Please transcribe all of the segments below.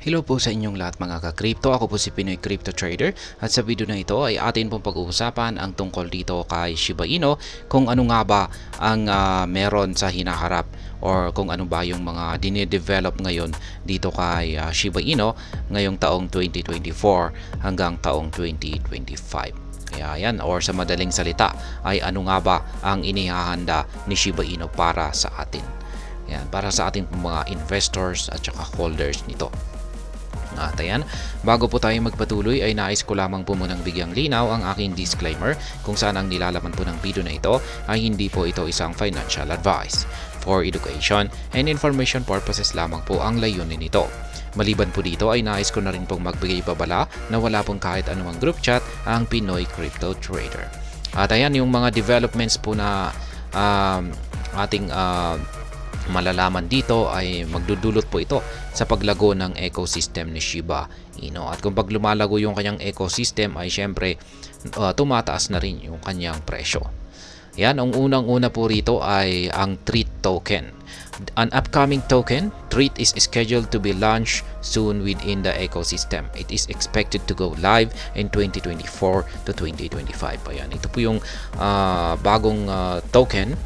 Hello po sa inyong lahat mga ka-crypto. Ako po si Pinoy Crypto Trader at sa video na ito ay atin pong pag-uusapan ang tungkol dito kay Shiba Inu, kung ano nga ba ang meron sa hinaharap or kung ano ba yung mga dine-develop ngayon dito kay Shiba Inu ngayong taong 2024 hanggang taong 2025. Kaya yan, or sa madaling salita ay ano nga ba ang inihahanda ni Shiba Inu para sa atin. Yan, para sa ating mga investors at saka holders nito. At ayan, bago po tayo magpatuloy ay nais ko lamang po munang bigyang linaw ang aking disclaimer kung saan ang nilalaman po ng video na ito ay hindi po ito isang financial advice. For education and information purposes lamang po ang layunin nito. Maliban po dito ay nais ko na rin pong magbigay babala na wala pong kahit anumang group chat ang Pinoy Crypto Trader. At ayan, yung mga developments po na ating malalaman dito ay magdudulot po ito sa paglago ng ecosystem ni Shiba Inu. At kung pag lumalago yung kanyang ecosystem ay syempre tumataas na rin yung kanyang presyo. Yan, ang unang-una po rito ay ang TREAT token. An upcoming token, TREAT is scheduled to be launched soon within the ecosystem. It is expected to go live in 2024 to 2025. Ayan, ito po yung bagong token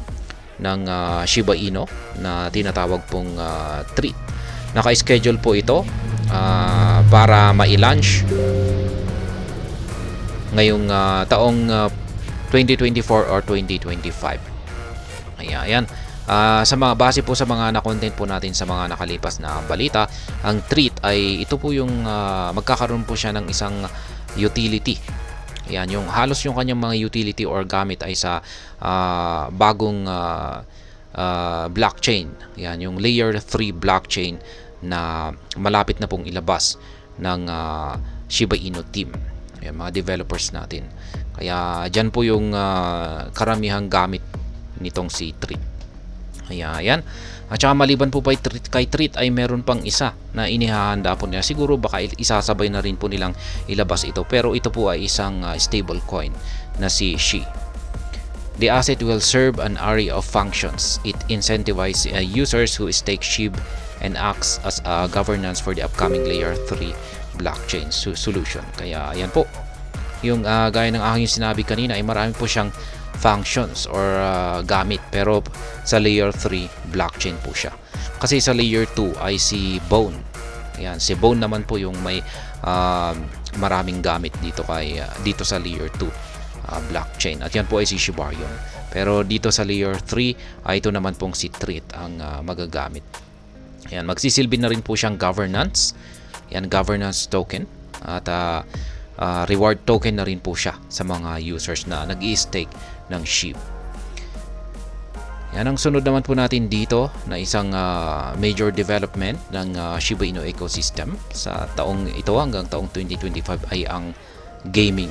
ng Shiba Inu na tinatawag pong TREAT. Naka-schedule po ito para ma-launch ngayong taong 2024 or 2025. Ayan. Sa mga base po sa mga na-content po natin sa mga nakalipas na balita, ang TREAT ay ito po yung magkakaroon po siya ng isang utility. Yan, yung halos yung kanyang mga utility or gamit ay sa bagong blockchain. Yan, yung layer 3 blockchain na malapit na pong ilabas ng Shiba Inu team. Yan, mga developers natin. Kaya dyan po yung karamihang gamit nitong si TREAT. Ayan. At saka maliban po kay TREAT ay meron pang isa na inihahanda po nila. Siguro baka isasabay na rin po nilang ilabas ito. Pero ito po ay isang stable coin na si SHI. The asset will serve an array of functions. It incentivizes users who stake SHIB and acts as a governance for the upcoming layer 3 blockchain solution. Kaya ayan po. Yung gaya ng aking sinabi kanina ay marami po siyang functions or gamit, pero sa layer 3 blockchain po siya. Kasi sa layer 2 ay si Bone. Ayan, si Bone naman po yung may maraming gamit dito dito sa layer 2 blockchain. At yan po ay si Shibarium. Pero dito sa layer 3 ay ito naman pong si TREAT ang magagamit. Ayan, magsisilbi na rin po siyang governance. Ayan, governance token. At reward token na rin po siya sa mga users na nag-i-stake ng SHIB. Yan ang sunod naman po natin dito na isang major development ng Shiba Inu ecosystem sa taong ito hanggang taong 2025 ay ang gaming.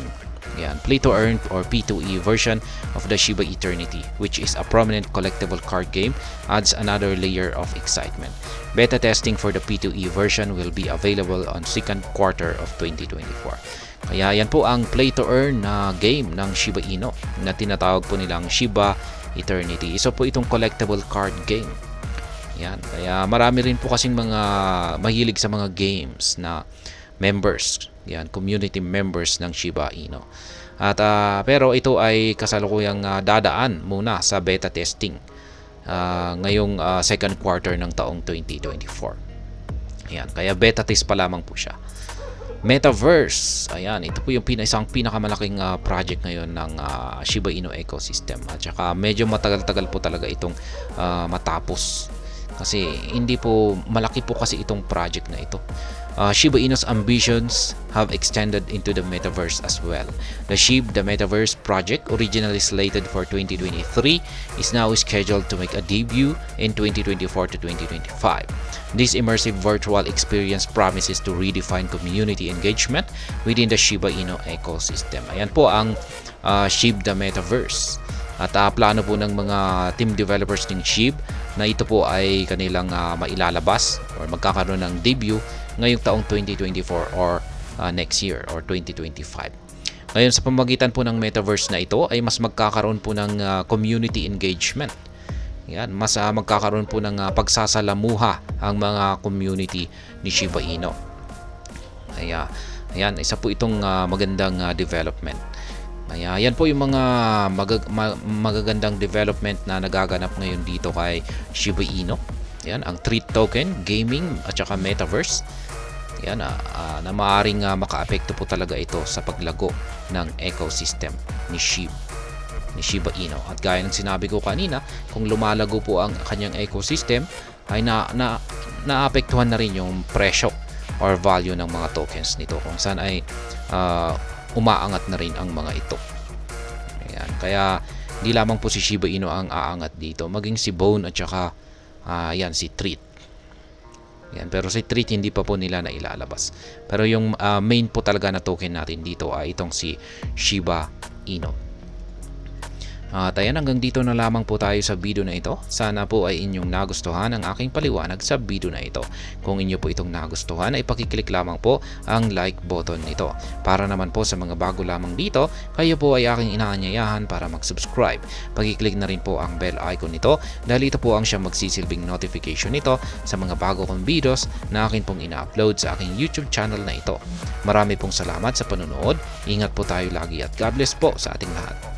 Yan, play to earn or P2E version of the Shiba Eternity, which is a prominent collectible card game, adds another layer of excitement. Beta testing for the P2E version will be available on second quarter of 2024. Kaya yan po ang play to earn na game ng Shiba Inu na tinatawag po nilang Shiba Eternity. Isa po itong collectible card game. Yan, kaya marami rin po kasing mga mahilig sa mga games na members. Yan, community members ng Shiba Inu. At pero ito ay kasalukuyang dadaan muna sa beta testing ngayong second quarter ng taong 2024. Yan, kaya beta test pa lamang po siya. Metaverse, ayan, ito po yung isang pinakamalaking project ngayon ng Shiba Inu ecosystem. At saka medyo matagal-tagal po talaga itong matapos. Kasi hindi po malaki po kasi itong project na ito. Shiba Inu's ambitions have extended into the metaverse as well. The SHIB, the Metaverse project, originally slated for 2023, is now scheduled to make a debut in 2024 to 2025. This immersive virtual experience promises to redefine community engagement within the Shiba Inu ecosystem. Ayan po ang SHIB, the Metaverse. At plano po ng mga team developers ng SHIB na ito po ay kanilang mailalabas or magkakaroon ng debut ngayong taong 2024 or next year or 2025. Ngayon, sa pamamagitan po ng metaverse na ito ay mas magkakaroon po ng community engagement. Yan, mas magkakaroon po ng pagsasalamuha ang mga community ni Shiba Inu. Kaya ayan, isa po itong magandang development. Kaya yan po yung mga magagandang development na nagaganap ngayon dito kay Shiba Inu. Yan, ang Treat Token, gaming at saka metaverse. Yan, na maaaring makaapekto po talaga ito sa paglago ng ecosystem ni Shiba Inu. At gaya ng sinabi ko kanina, kung lumalago po ang kanyang ecosystem, ay naapektuhan na rin yung presyo or value ng mga tokens nito, kung saan ay umaangat na rin ang mga ito. Ayan. Kaya hindi lamang po si Shiba Inu ang aangat dito, maging si Bone at saka si Treat. Yan, pero si Treat hindi pa po nila na ilalabas. Pero yung main po talaga na token natin dito ay itong si Shiba Inu. At ayan, hanggang dito na lamang po tayo sa video na ito. Sana po ay inyong nagustuhan ang aking paliwanag sa video na ito. Kung inyo po itong nagustuhan ay pakiclick lamang po ang like button nito. Para naman po sa mga bago lamang dito, kayo po ay aking inaanyayahan para mag-subscribe. Pakiclick na rin po ang bell icon nito dahil ito po ang siyang magsisilbing notification nito sa mga bago kong videos na akin pong ina-upload sa aking YouTube channel na ito. Marami pong salamat sa panonood. Ingat po tayo lagi at God bless po sa ating lahat.